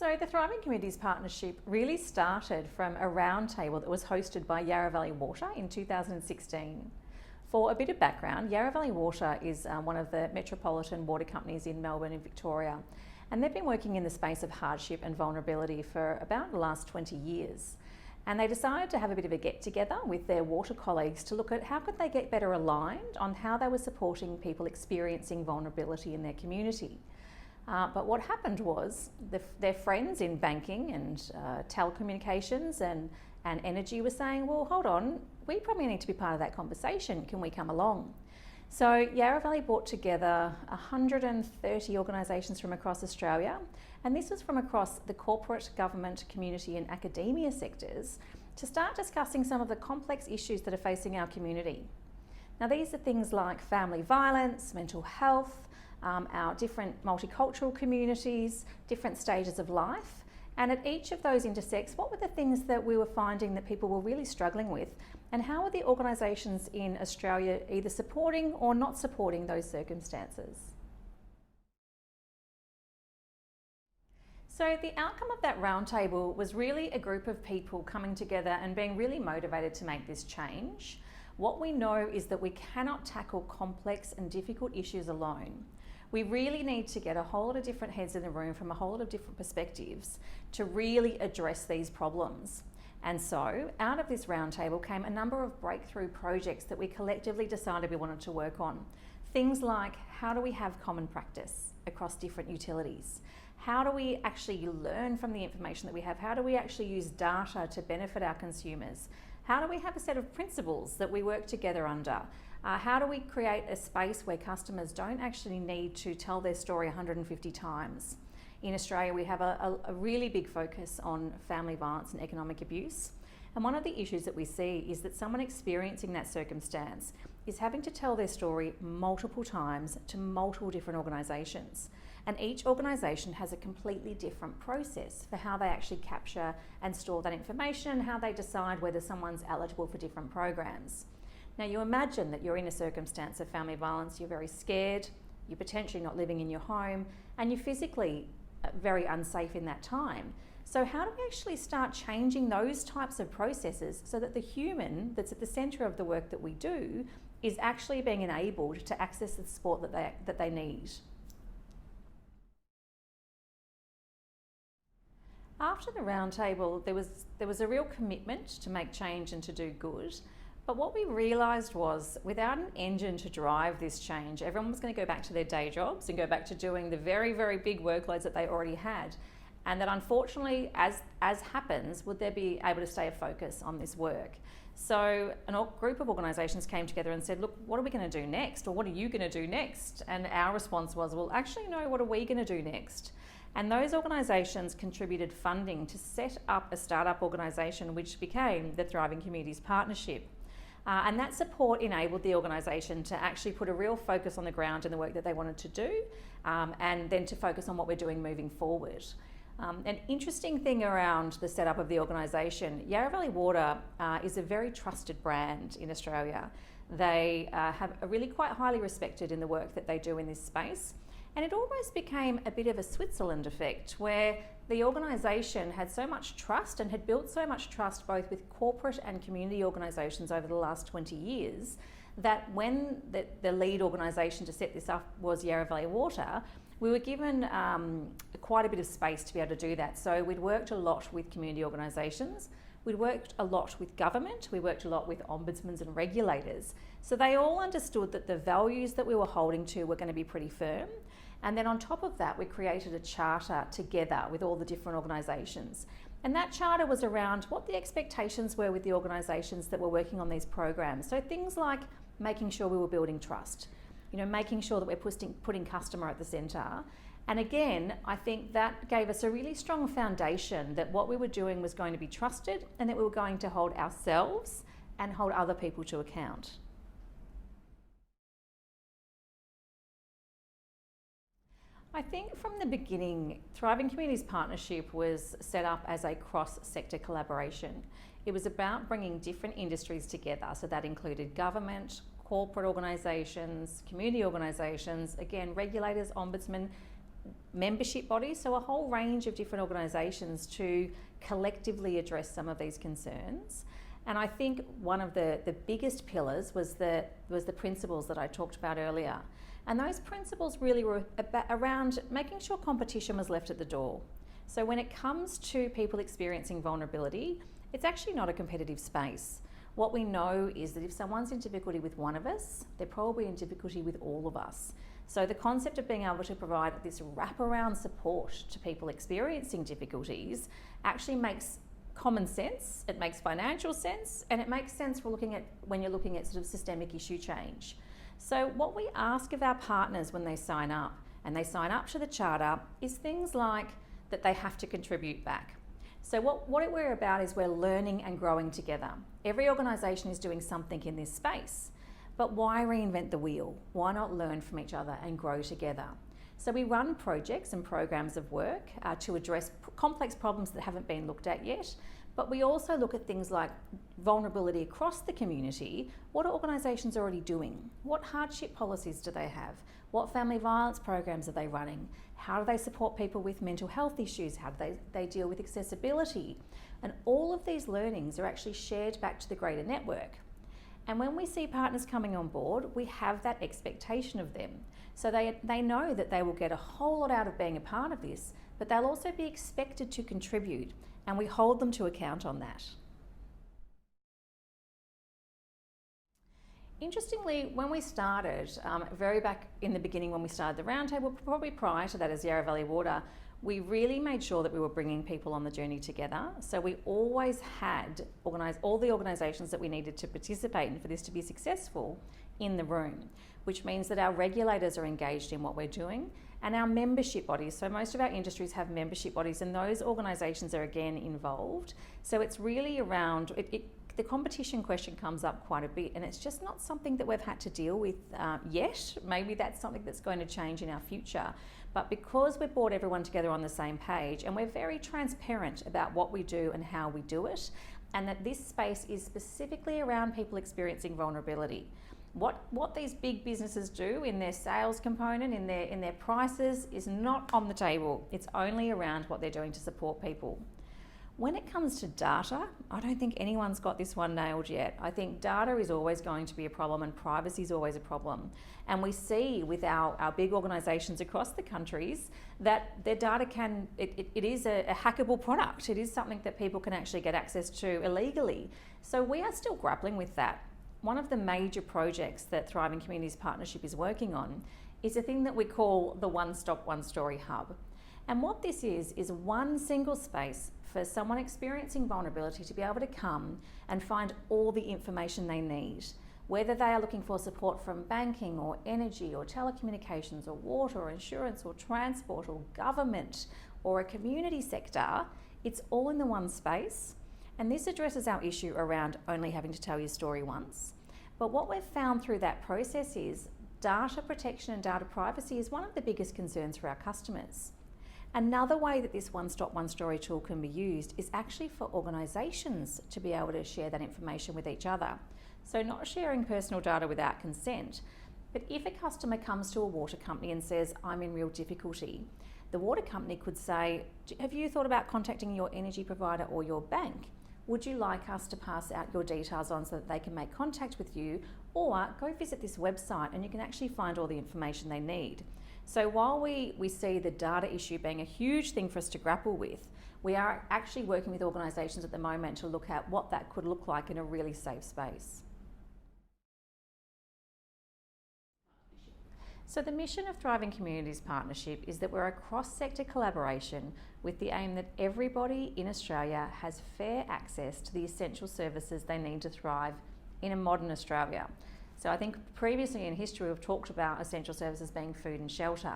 So the Thriving Communities Partnership really started from a roundtable that was hosted by Yarra Valley Water in 2016. For a bit of background, Yarra Valley Water is one of the metropolitan water companies in Melbourne and Victoria, and they've been working in the space of hardship and vulnerability for about the last 20 years. And they decided to have a bit of a get-together with their water colleagues to look at how could they get better aligned on how they were supporting people experiencing vulnerability in their community. But what happened was their friends in banking and telecommunications and energy were saying, well, hold on, we probably need to be part of that conversation. Can we come along? So Yarra Valley brought together 130 organisations from across Australia, and this was from across the corporate, government, community and academia sectors to start discussing some of the complex issues that are facing our community. Now these are things like family violence, mental health, our different multicultural communities, different stages of life. And at each of those intersects, what were the things that we were finding that people were really struggling with? And how are the organisations in Australia either supporting or not supporting those circumstances? So the outcome of that roundtable was really a group of people coming together and being really motivated to make this change. What we know is that we cannot tackle complex and difficult issues alone. We really need to get a whole lot of different heads in the room from a whole lot of different perspectives to really address these problems. And so out of this roundtable came a number of breakthrough projects that we collectively decided we wanted to work on. Things like, how do we have common practice across different utilities? How do we actually learn from the information that we have? How do we actually use data to benefit our consumers? How do we have a set of principles that we work together under? How do we create a space where customers don't actually need to tell their story 150 times? In Australia, we have a really big focus on family violence and economic abuse. And one of the issues that we see is that someone experiencing that circumstance is having to tell their story multiple times to multiple different organisations. And each organisation has a completely different process for how they actually capture and store that information and how they decide whether someone's eligible for different programs. Now you imagine that you're in a circumstance of family violence, you're very scared, you're potentially not living in your home, and you're physically very unsafe in that time. So how do we actually start changing those types of processes so that the human that's at the centre of the work that we do is actually being enabled to access the support that they need? After the roundtable, there was a real commitment to make change and to do good. But what we realised was, without an engine to drive this change, everyone was going to go back to their day jobs and go back to doing the very, very big workloads that they already had. And that unfortunately, as happens, would they be able to stay a focus on this work? So a group of organisations came together and said, look, what are we going to do next? Or what are you going to do next? And our response was, well, actually, no, what are we going to do next? And those organisations contributed funding to set up a startup organisation which became the Thriving Communities Partnership. And that support enabled the organisation to actually put a real focus on the ground in the work that they wanted to do, and then to focus on what we're doing moving forward. An interesting thing around the setup of the organisation, Yarra Valley Water is a very trusted brand in Australia. They are really quite highly respected in the work that they do in this space. And it almost became a bit of a Switzerland effect, where the organisation had so much trust and had built so much trust both with corporate and community organisations over the last 20 years, that when the lead organisation to set this up was Yarra Valley Water, we were given quite a bit of space to be able to do that. So we'd worked a lot with community organisations, we'd worked a lot with government, we worked a lot with ombudsmen and regulators. So they all understood that the values that we were holding to were going to be pretty firm. And then on top of that, we created a charter together with all the different organisations. And that charter was around what the expectations were with the organisations that were working on these programs. So things like making sure we were building trust, making sure that we're putting customer at the centre. And again, I think that gave us a really strong foundation that what we were doing was going to be trusted and that we were going to hold ourselves and hold other people to account. I think from the beginning, Thriving Communities Partnership was set up as a cross-sector collaboration. It was about bringing different industries together, so that included government, corporate organisations, community organisations, again, regulators, ombudsmen, membership bodies, so a whole range of different organisations to collectively address some of these concerns. And I think one of the biggest pillars was the principles that I talked about earlier. And those principles really were around making sure competition was left at the door. So when it comes to people experiencing vulnerability, it's actually not a competitive space. What we know is that if someone's in difficulty with one of us, they're probably in difficulty with all of us. So the concept of being able to provide this wraparound support to people experiencing difficulties actually makes common sense, it makes financial sense, and it makes sense when you're looking at sort of systemic issue change. So what we ask of our partners when they sign up, and they sign up to the Charter, is things like that they have to contribute back. So what we're about is we're learning and growing together. Every organisation is doing something in this space, but why reinvent the wheel? Why not learn from each other and grow together? So we run projects and programs of work to address complex problems that haven't been looked at yet, but we also look at things like vulnerability across the community. What are organisations already doing? What hardship policies do they have? What family violence programs are they running? How do they support people with mental health issues? How do they deal with accessibility? And all of these learnings are actually shared back to the greater network. And when we see partners coming on board, we have that expectation of them. So they know that they will get a whole lot out of being a part of this, but they'll also be expected to contribute, and we hold them to account on that. Interestingly, when we started, very back in the beginning when we started the Roundtable, probably prior to that as Yarra Valley Water, we really made sure that we were bringing people on the journey together. So we always had all the organisations that we needed to participate in for this to be successful in the room, which means that our regulators are engaged in what we're doing, and our membership bodies. So most of our industries have membership bodies, and those organisations are again involved. So it's really around, the competition question comes up quite a bit, and it's just not something that we've had to deal with yet. Maybe that's something that's going to change in our future. But because we've brought everyone together on the same page, and we're very transparent about what we do and how we do it, and that this space is specifically around people experiencing vulnerability. What these big businesses do in their sales component, in their prices, is not on the table. It's only around what they're doing to support people. When it comes to data, I don't think anyone's got this one nailed yet. I think data is always going to be a problem, and privacy is always a problem. And we see with our big organisations across the countries that their data it is a hackable product. It is something that people can actually get access to illegally. So we are still grappling with that. One of the major projects that Thriving Communities Partnership is working on is a thing that we call the One Stop, One Story Hub. And what this is one single space for someone experiencing vulnerability to be able to come and find all the information they need. Whether they are looking for support from banking or energy or telecommunications or water or insurance or transport or government or a community sector, it's all in the one space. And this addresses our issue around only having to tell your story once. But what we've found through that process is data protection and data privacy is one of the biggest concerns for our customers. Another way that this One Stop, One Story tool can be used is actually for organisations to be able to share that information with each other. So not sharing personal data without consent, but if a customer comes to a water company and says, I'm in real difficulty, the water company could say, have you thought about contacting your energy provider or your bank? Would you like us to pass out your details on so that they can make contact with you? Or go visit this website and you can actually find all the information they need. So while we see the data issue being a huge thing for us to grapple with, we are actually working with organisations at the moment to look at what that could look like in a really safe space. So the mission of Thriving Communities Partnership is that we're a cross-sector collaboration with the aim that everybody in Australia has fair access to the essential services they need to thrive in a modern Australia. So I think previously in history we've talked about essential services being food and shelter,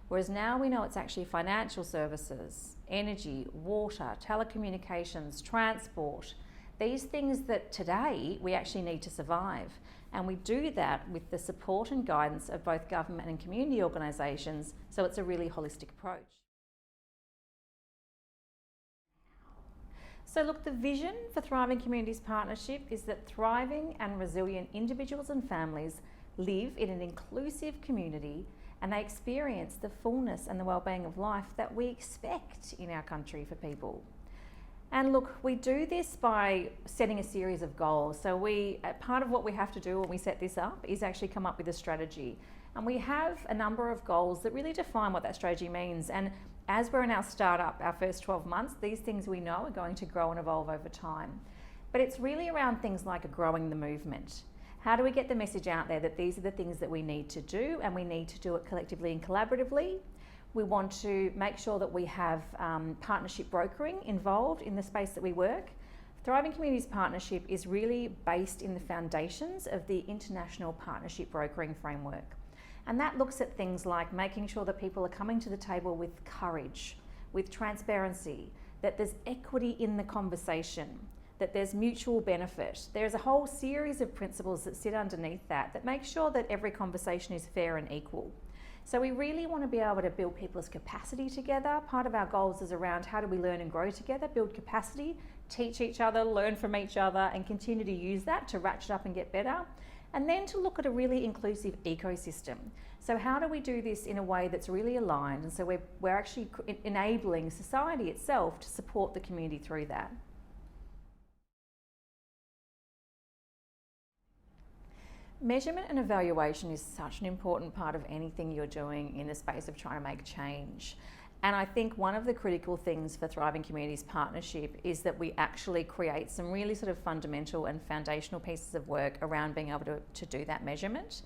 whereas now we know it's actually financial services, energy, water, telecommunications, transport, these things that today we actually need to survive. And we do that with the support and guidance of both government and community organisations, so it's a really holistic approach. So look, the vision for Thriving Communities Partnership is that thriving and resilient individuals and families live in an inclusive community and they experience the fullness and the well-being of life that we expect in our country for people. And look, we do this by setting a series of goals. So part of what we have to do when we set this up is actually come up with a strategy. And we have a number of goals that really define what that strategy means. And as we're in our startup, our first 12 months, these things we know are going to grow and evolve over time. But it's really around things like growing the movement. How do we get the message out there that these are the things that we need to do, and we need to do it collectively and collaboratively? We want to make sure that we have partnership brokering involved in the space that we work. Thriving Communities Partnership is really based in the foundations of the International Partnership Brokering Framework. And that looks at things like making sure that people are coming to the table with courage, with transparency, that there's equity in the conversation, that there's mutual benefit. There's a whole series of principles that sit underneath that make sure that every conversation is fair and equal. So we really want to be able to build people's capacity together. Part of our goals is around how do we learn and grow together, build capacity, teach each other, learn from each other, and continue to use that to ratchet up and get better. And then to look at a really inclusive ecosystem. So how do we do this in a way that's really aligned? And so we're actually enabling society itself to support the community through that. Measurement and evaluation is such an important part of anything you're doing in the space of trying to make change. And I think one of the critical things for Thriving Communities Partnership is that we actually create some really sort of fundamental and foundational pieces of work around being able to do that measurement.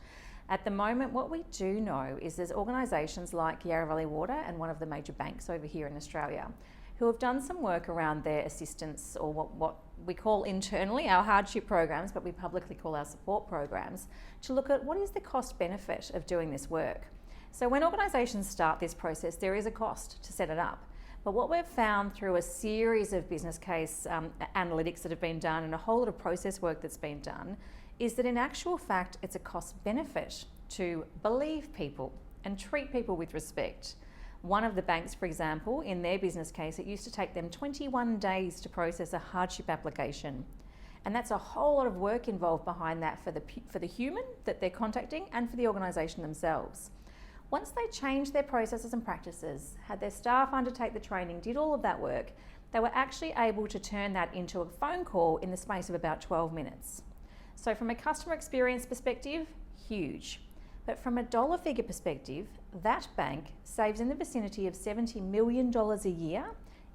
At the moment, what we do know is there's organisations like Yarra Valley Water and one of the major banks over here in Australia who have done some work around their assistance, or what we call internally our hardship programs, but we publicly call our support programs, to look at what is the cost benefit of doing this work. So when organisations start this process, there is a cost to set it up. But what we've found through a series of business case analytics that have been done and a whole lot of process work that's been done is that in actual fact, it's a cost benefit to believe people and treat people with respect. One of the banks, for example, in their business case, it used to take them 21 days to process a hardship application. And that's a whole lot of work involved behind that for the human that they're contacting and for the organisation themselves. Once they changed their processes and practices, had their staff undertake the training, did all of that work, they were actually able to turn that into a phone call in the space of about 12 minutes. So from a customer experience perspective, huge. But from a dollar figure perspective, that bank saves in the vicinity of $70 million a year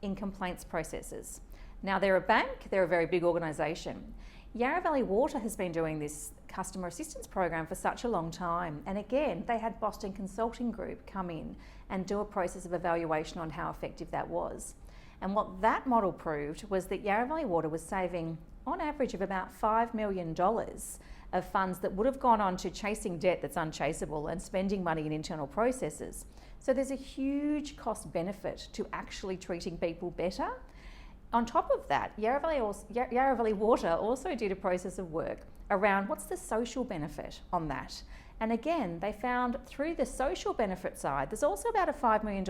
in complaints processes. Now they're a bank, they're a very big organisation. Yarra Valley Water has been doing this customer assistance program for such a long time. And again, they had Boston Consulting Group come in and do a process of evaluation on how effective that was. And what that model proved was that Yarra Valley Water was saving on average of about $5 million of funds that would have gone on to chasing debt that's unchaseable and spending money in internal processes. So there's a huge cost benefit to actually treating people better. On top of that, Yarra Valley Water also did a process of work around what's the social benefit on that. And again, they found through the social benefit side, there's also about a $5 million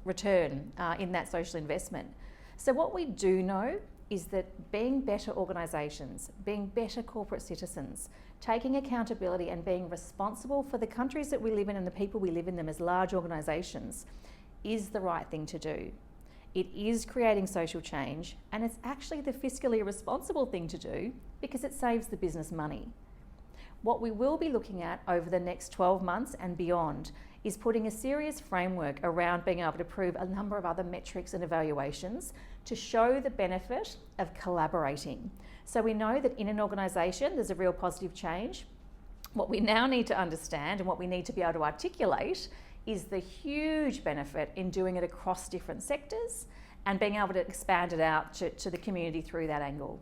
return in that social investment. So what we do know is that being better organisations, being better corporate citizens, taking accountability and being responsible for the countries that we live in and the people we live in them as large organisations is the right thing to do. It is creating social change, and it's actually the fiscally responsible thing to do because it saves the business money. What we will be looking at over the next 12 months and beyond is putting a serious framework around being able to prove a number of other metrics and evaluations to show the benefit of collaborating. So we know that in an organisation there's a real positive change. What we now need to understand and what we need to be able to articulate is the huge benefit in doing it across different sectors and being able to expand it out to the community through that angle.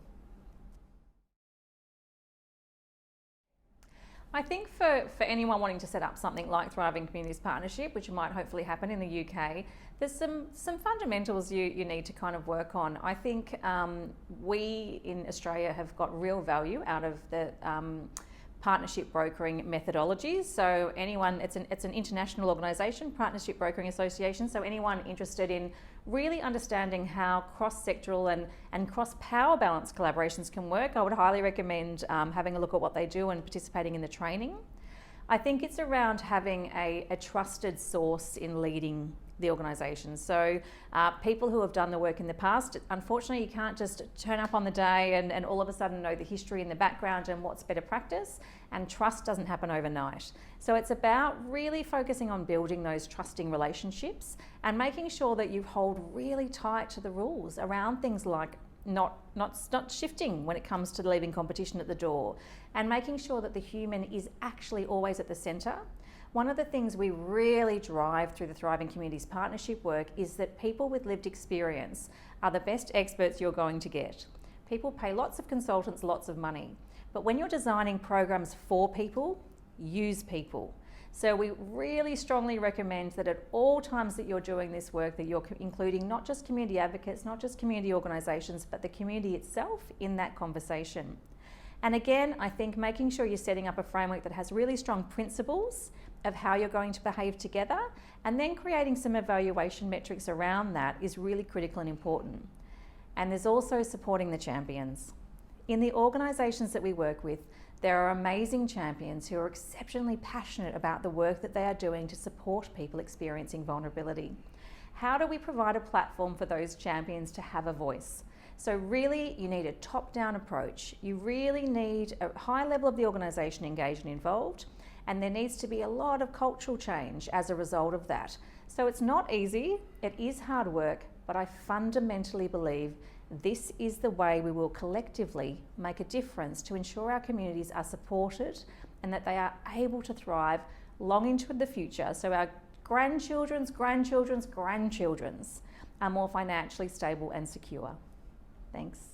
I think for anyone wanting to set up something like Thriving Communities Partnership, which might hopefully happen in the UK, there's some fundamentals you need to kind of work on. I think we in Australia have got real value out of the partnership brokering methodologies. So anyone, it's an international organisation, Partnership Brokering Association, so anyone interested in really understanding how cross-sectoral and cross-power balance collaborations can work, I would highly recommend having a look at what they do and participating in the training. I think it's around having a trusted source in leading the organisation. So people who have done the work in the past, unfortunately you can't just turn up on the day and all of a sudden know the history and the background and what's better practice, and trust doesn't happen overnight. So it's about really focusing on building those trusting relationships and making sure that you hold really tight to the rules around things like not shifting when it comes to leaving competition at the door, and making sure that the human is actually always at the centre. One of the things we really drive through the Thriving Communities Partnership work is that people with lived experience are the best experts you're going to get. People pay lots of consultants lots of money, but when you're designing programs for people, use people. So we really strongly recommend that at all times that you're doing this work, that you're including not just community advocates, not just community organisations, but the community itself in that conversation. And again, I think making sure you're setting up a framework that has really strong principles of how you're going to behave together, and then creating some evaluation metrics around that is really critical and important. And there's also supporting the champions. In the organisations that we work with, there are amazing champions who are exceptionally passionate about the work that they are doing to support people experiencing vulnerability. How do we provide a platform for those champions to have a voice? So really, you need a top-down approach. You really need a high level of the organisation engaged and involved, and there needs to be a lot of cultural change as a result of that. So it's not easy, it is hard work, but I fundamentally believe this is the way we will collectively make a difference to ensure our communities are supported and that they are able to thrive long into the future, so our grandchildren's grandchildren's grandchildren's are more financially stable and secure. Thanks.